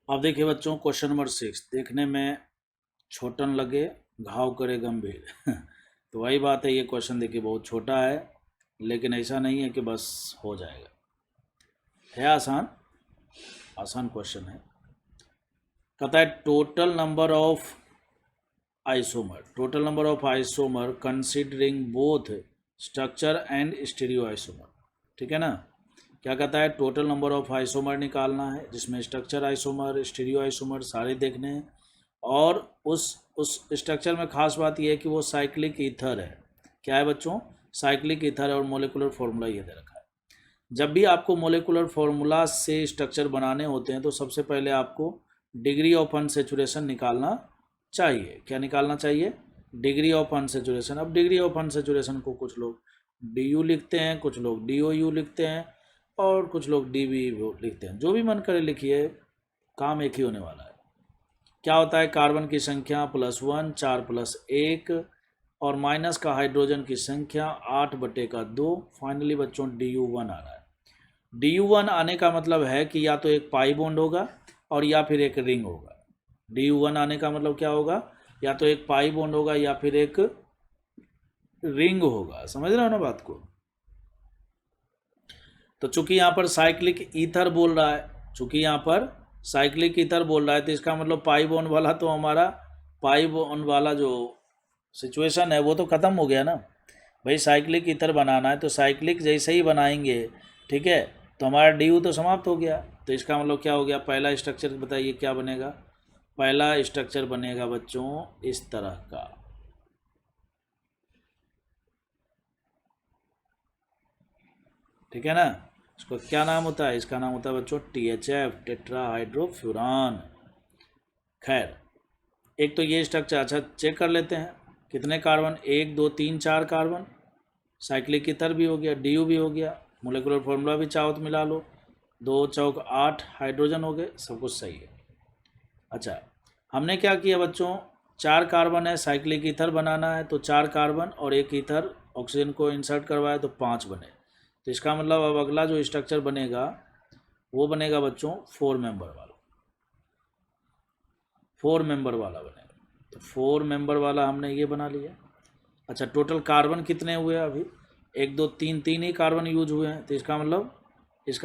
अब देखिए बच्चों, क्वेश्चन नंबर 6 देखने में छोटन लगे घाव करे गंभीर तो वही बात है, ये क्वेश्चन देखिए बहुत छोटा है, लेकिन ऐसा नहीं है कि बस हो जाएगा। है आसान, आसान क्वेश्चन है। कहता है total number of isomer considering both structure and stereo isomer. ठीक है ना। क्या कहता है, टोटल नंबर ऑफ आइसोमर निकालना है, जिसमें स्ट्रक्चर आइसोमर स्टीरियो आइसोमर सारे देखने हैं। और उस स्ट्रक्चर में खास बात यह है कि वो साइक्लिक ईथर है। क्या है बच्चों, साइक्लिक ईथर है। और मोलिकुलर फॉर्मूला ये दे रखा है। जब भी आपको मोलिकुलर फॉर्मूला से स्ट्रक्चर बनाने होते हैं तो सबसे पहले आपको डिग्री ऑफ अनसैचुरेशन निकालना चाहिए। क्या निकालना चाहिए, डिग्री ऑफ अनसैचुरेशन। अब डिग्री ऑफ अनसैचुरेशन को कुछ लोग DU लिखते हैं, कुछ लोग DOU लिखते हैं, और कुछ लोग DB लिखते हैं। जो भी मन करे लिखिए, काम एक ही होने वाला है। क्या होता है, कार्बन की संख्या +1 4 + 1 और माइनस का हाइड्रोजन की संख्या 8/2। फाइनली बच्चों DU1 आ रहा है। DU1 आने का मतलब है कि या तो एक पाई बॉन्ड होगा और या फिर एक रिंग होगा। DU1 आने का मतलब क्या होगा, या तो एक पाई बॉन्ड होगा या फिर एक रिंग होगा। समझ रहे हो ना बात को। तो चूंकि यहाँ पर साइक्लिक ईथर बोल रहा है, तो इसका मतलब पाई बॉन्ड वाला, तो हमारा पाई बॉन्ड वाला जो सिचुएशन है वो तो ख़त्म हो गया ना भाई। साइक्लिक ईथर बनाना है तो साइक्लिक जैसे ही बनाएंगे, ठीक है, तो हमारा DU तो समाप्त हो गया। तो इसका मतलब क्या हो गया, पहला स्ट्रक्चर बताइए क्या बनेगा। पहला स्ट्रक्चर बनेगा बच्चों इस तरह का। ठीक है ना। इसको क्या नाम होता है, इसका नाम होता है बच्चों THF, टेट्राहाइड्रोफ्यूरान। खैर, एक तो ये स्ट्रक्चर, अच्छा चेक कर लेते हैं कितने कार्बन, 1 2 3 4 कार्बन। साइक्लिक ईथर भी हो गया, DU भी हो गया, मोलिकुलर फॉर्मूला भी चाहो तो मिला लो, 2 चौक 8 हाइड्रोजन हो गए, सब कुछ सही है। अच्छा, हमने क्या किया बच्चों, 4 कार्बन है, साइक्लिक ईथर बनाना है, तो 4 कार्बन और 1 ईथर ऑक्सीजन को इंसर्ट करवाया तो 5 बने। तो इसका मतलब अब अगला जो स्ट्रक्चर बनेगा वो बनेगा बच्चों 4 मेंबर वाला। 4 मेंबर वाला बनेगा। तो 4 मेंबर वाला हमने ये बना लिया। अच्छा, टोटल कार्बन कितने हुए अभी, 1 2 3 3 ही कार्बन यूज हुए हैं। तो इसका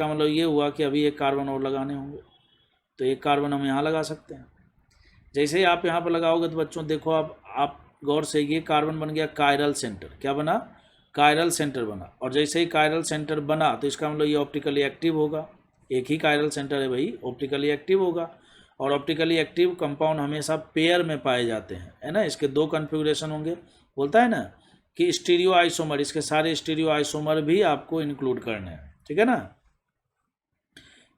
मतलब ये हुआ कि अभी एक कार्बन और लगाने होंगे। तो एक कार्बन हम यहाँ लगा सकते हैं। जैसे ही आप यहाँ पर लगाओगे तो बच्चों देखो, अब आप गौर से, ये कार्बन बन गया कायरल सेंटर। क्या बना, कायरल सेंटर बना। और जैसे ही कायरल सेंटर बना तो इसका मतलब ये ऑप्टिकली एक्टिव होगा। एक ही कायरल सेंटर है भाई, ऑप्टिकली एक्टिव होगा। और ऑप्टिकली एक्टिव कंपाउंड हमेशा पेयर में पाए जाते हैं, है ना। इसके 2 कन्फिगरेशन होंगे। बोलता है ना कि स्टीरियो आइसोमर, इसके सारे स्टीरियो आइसोमर भी आपको इंक्लूड करने हैं। ठीक है ना।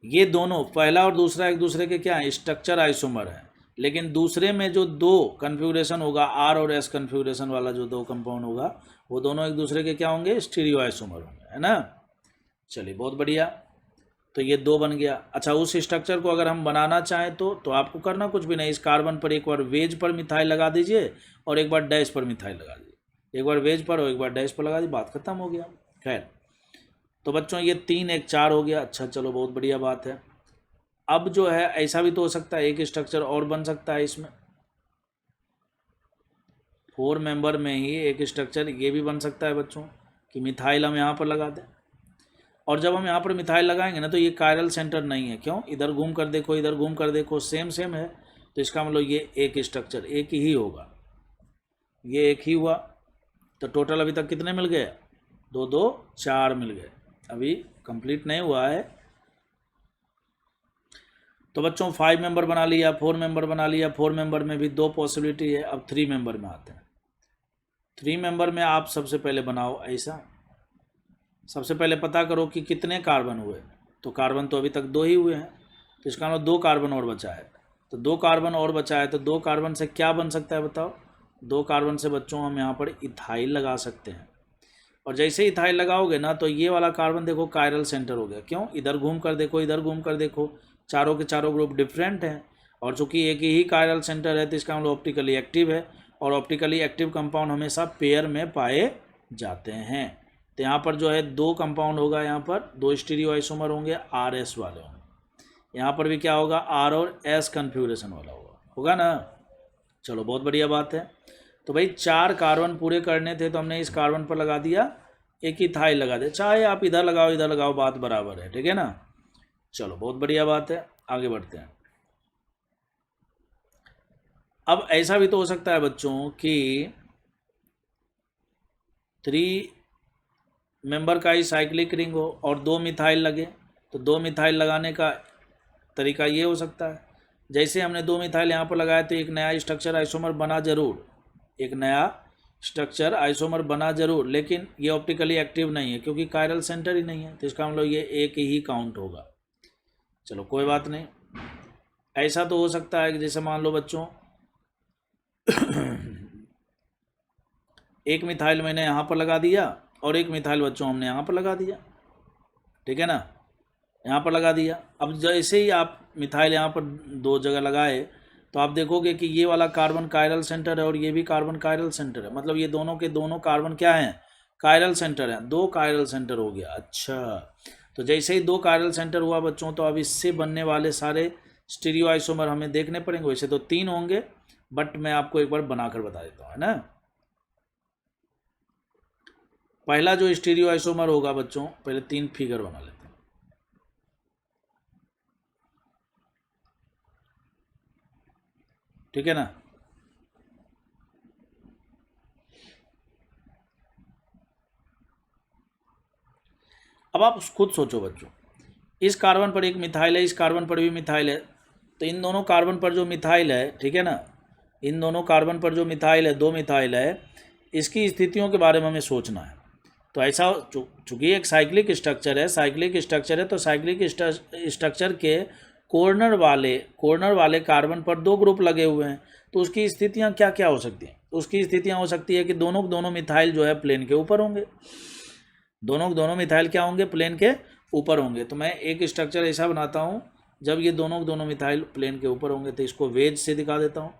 ये दोनों, पहला और दूसरा, एक दूसरे के क्या है, स्ट्रक्चर आइसोमर है। लेकिन दूसरे में जो 2 कन्फिगरेशन होगा, R और S कन्फिगरेशन वाला जो 2 कंपाउंड होगा, वो दोनों एक दूसरे के क्या होंगे, स्टीरियो आइसोमर होंगे, है ना। चलिए बहुत बढ़िया। तो ये 2 बन गया। अच्छा, उस स्ट्रक्चर को अगर हम बनाना चाहें तो आपको करना कुछ भी नहीं, इस कार्बन पर एक बार वेज पर मिथाइल लगा दीजिए और एक बार डैश पर मिथाइल लगा दीजिए। एक बार वेज पर और एक बार डैश पर लगा दीजिए, बात खत्म हो गया। खैर, तो बच्चों ये 3 1 4 हो गया। अच्छा चलो, बहुत बढ़िया बात है। अब जो है, ऐसा भी तो हो सकता है, एक स्ट्रक्चर और बन सकता है इसमें। 4 मेंबर में ही एक स्ट्रक्चर ये भी बन सकता है बच्चों कि मिथाइल हम यहाँ पर लगा दें। और जब हम यहाँ पर मिथाइल लगाएंगे ना तो ये कायरल सेंटर नहीं है। क्यों, इधर घूम कर देखो, इधर घूम कर देखो, सेम सेम है। तो इसका मतलब ये एक स्ट्रक्चर एक ही होगा, ये एक ही हुआ। तो टोटल अभी तक कितने मिल गए, 2 2 4 मिल गए। अभी कंप्लीट नहीं हुआ है। तो बच्चों 5 मेंबर बना लिया, 4 मेंबर बना लिया। 4 मेंबर में भी 2 पॉसिबिलिटी है। अब 3 मेंबर में आते हैं। 3 मेंबर में आप सबसे पहले बनाओ ऐसा, सबसे पहले पता करो कि कितने कार्बन हुए। तो कार्बन तो अभी तक 2 ही हुए हैं, तो इसका मतलब 2 कार्बन और बचा है। तो 2 कार्बन और बचा है, तो 2 कार्बन से क्या बन सकता है बताओ। 2 कार्बन से बच्चों हम यहाँ पर इथाइल लगा सकते हैं। और जैसे ही इथाइल लगाओगे ना तो ये वाला कार्बन देखो कायरल सेंटर हो गया। क्यों, इधर घूम कर देखो, इधर घूम कर देखो, चारों के चारों ग्रुप डिफरेंट हैं। और चूंकि एक ही कायरल सेंटर है तो इसका मतलब ऑप्टिकली एक्टिव है। और ऑप्टिकली एक्टिव कंपाउंड हमेशा पेयर में पाए जाते हैं। तो यहाँ पर जो है 2 कंपाउंड होगा, यहाँ पर 2 स्टीरियो आइसोमर होंगे, RS वाले होंगे। यहाँ पर भी क्या होगा, R और S कन्फिगरेशन वाला होगा ना। चलो बहुत बढ़िया बात है। तो भाई 4 कार्बन पूरे करने थे तो हमने इस कार्बन पर लगा दिया, एक इथाइल लगा दिया, चाहे आप इधर लगाओ बात बराबर है, ठीक है ना। चलो बहुत बढ़िया बात है, आगे बढ़ते हैं। अब ऐसा भी तो हो सकता है बच्चों कि 3 मेंबर का ही साइक्लिक रिंग हो और 2 मिथाइल लगे, तो 2 मिथाइल लगाने का तरीका ये हो सकता है, जैसे हमने 2 मिथाइल यहाँ पर लगाया तो एक नया स्ट्रक्चर आइसोमर बना जरूर, एक नया स्ट्रक्चर आइसोमर बना जरूर, लेकिन ये ऑप्टिकली एक्टिव नहीं है क्योंकि कायरल सेंटर ही नहीं है, तो इसका मतलब ये एक ही काउंट होगा। चलो कोई बात नहीं। ऐसा तो हो सकता है कि जैसे मान लो बच्चों एक मिथाइल मैंने यहाँ पर लगा दिया और एक मिथाइल बच्चों हमने यहाँ पर लगा दिया, ठीक है ना, यहाँ पर लगा दिया। अब जैसे ही आप मिथाइल यहाँ पर 2 जगह लगाए तो आप देखोगे कि ये वाला कार्बन कायरल सेंटर है और ये भी कार्बन कायरल सेंटर है, मतलब ये दोनों के दोनों कार्बन क्या हैं, कायरल सेंटर हैं, 2 कायरल सेंटर हो गया। अच्छा, तो जैसे ही 2 कायरल सेंटर हुआ बच्चों तो अब इससे बनने वाले सारे स्टीरियो आइसोमर हमें देखने पड़ेंगे। वैसे तो 3 होंगे बट मैं आपको एक बार बनाकर बता देता हूँ, है ना। पहला जो स्टीरियो आइसोमर होगा बच्चों, पहले 3 फिगर बना लेते हैं। ठीक है ना। अब आप खुद सोचो बच्चों, इस कार्बन पर एक मिथाइल है, इस कार्बन पर भी मिथाइल है, तो इन दोनों कार्बन पर जो मिथाइल है, ठीक है ना, इन दोनों कार्बन पर जो मिथाइल है, 2 मिथाइल है, इसकी स्थितियों के बारे में हमें सोचना है। तो ऐसा चूंकि एक साइक्लिक स्ट्रक्चर है, तो साइक्लिक स्ट्रक्चर के कॉर्नर वाले कार्बन पर 2 ग्रुप लगे हुए हैं, तो उसकी स्थितियां क्या क्या हो सकती हैं। उसकी स्थितियां हो सकती है कि दोनों मिथाइल जो है प्लेन के ऊपर होंगे, दोनों मिथाइल क्या होंगे, प्लेन के ऊपर होंगे। तो मैं एक स्ट्रक्चर ऐसा बनाता हूँ, जब ये दोनों मिथाइल प्लेन के ऊपर होंगे तो इसको वेज से दिखा देता हूँ,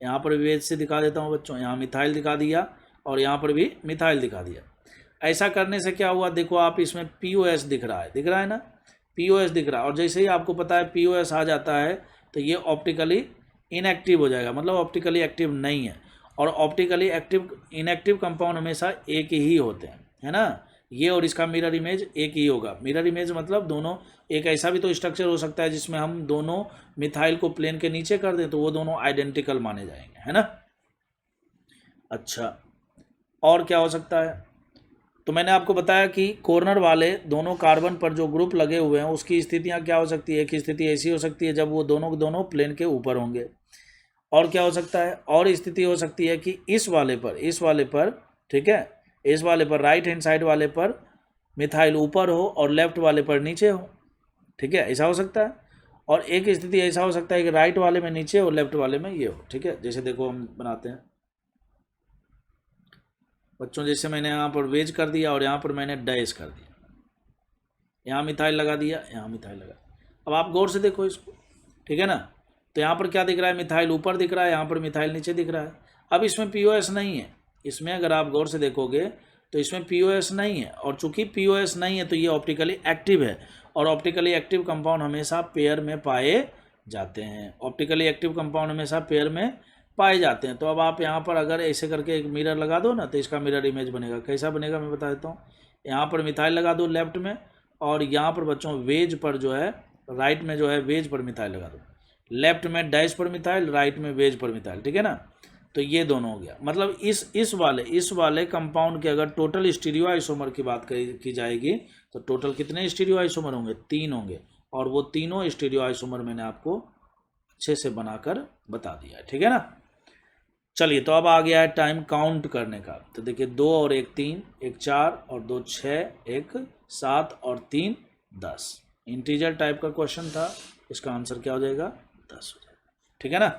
यहाँ पर वेज से दिखा देता हूँ बच्चों, यहाँ मिथाइल दिखा दिया और यहाँ पर भी मिथाइल दिखा दिया। ऐसा करने से क्या हुआ, देखो आप इसमें POS दिख रहा है ना, POS दिख रहा है, और जैसे ही आपको पता है POS आ जाता है तो ये ऑप्टिकली इनएक्टिव हो जाएगा, मतलब ऑप्टिकली एक्टिव नहीं है। और ऑप्टिकली एक्टिव इनएक्टिव कंपाउंड हमेशा एक ही होते हैं, है ना, ये और इसका मिरर इमेज एक ही होगा। मिरर इमेज मतलब दोनों, एक ऐसा भी तो स्ट्रक्चर हो सकता है जिसमें हम दोनों मिथाइल को प्लेन के नीचे कर दें तो वो दोनों आइडेंटिकल माने जाएंगे, है ना। अच्छा, और क्या हो सकता है, तो मैंने आपको बताया कि कॉर्नर वाले दोनों कार्बन पर जो ग्रुप लगे हुए हैं उसकी स्थितियां क्या हो सकती है। एक स्थिति ऐसी हो सकती है जब वो दोनों प्लेन के ऊपर होंगे। और क्या हो सकता है, और स्थिति हो सकती है कि इस वाले पर ठीक है, इस वाले पर राइट हैंड साइड वाले पर मिथाइल ऊपर हो और लेफ्ट वाले पर नीचे हो, ठीक है, ऐसा हो सकता है। और एक स्थिति ऐसा हो सकता है कि राइट वाले में नीचे हो, लेफ्ट वाले में ये हो, ठीक है। जैसे देखो हम बनाते हैं बच्चों, जैसे मैंने यहाँ पर वेज कर दिया और यहाँ पर मैंने डैश कर दिया, यहाँ मिथाइल लगा दिया, यहाँ मिथाइल लगा। अब आप गौर से देखो इसको, ठीक है ना, तो यहाँ पर क्या दिख रहा है, मिथाइल ऊपर दिख रहा है, यहाँ पर मिथाइल नीचे दिख रहा है। अब इसमें POS नहीं है, इसमें अगर आप गौर से देखोगे तो इसमें POS नहीं है, और चूंकि POS नहीं है तो ये ऑप्टिकली एक्टिव है, और ऑप्टिकली एक्टिव कंपाउंड हमेशा पेयर में पाए जाते हैं, ऑप्टिकली एक्टिव कंपाउंड हमेशा पेयर में पाए जाते हैं। तो अब आप यहाँ पर अगर ऐसे करके एक मिरर लगा दो ना तो इसका मिरर इमेज बनेगा। कैसा बनेगा मैं बता देता हूँ, यहाँ पर मिथाइल लगा दो लेफ्ट में, और यहाँ पर बच्चों वेज पर जो है, राइट में जो है वेज पर मिथाइल लगा दो, लेफ्ट में डैश पर मिथाइल, राइट में वेज पर मिथाइल, ठीक है ना। तो ये दोनों हो गया, मतलब इस वाले कंपाउंड के अगर टोटल स्टीरियो आइसोमर की बात की जाएगी तो टोटल कितने स्टीरियो आइसोमर होंगे, 3 होंगे, और वो तीनों स्टीरियो आइसोमर मैंने आपको अच्छे से बनाकर बता दिया है, ठीक है ना। चलिए, तो अब आ गया है टाइम काउंट करने का। तो देखिए 2 और 1 3, 1 4 और 2 6, 1 7 और 3 10, इंटीजर टाइप का क्वेश्चन था, इसका आंसर क्या हो जाएगा, 10 हो जाएगा, ठीक है ना।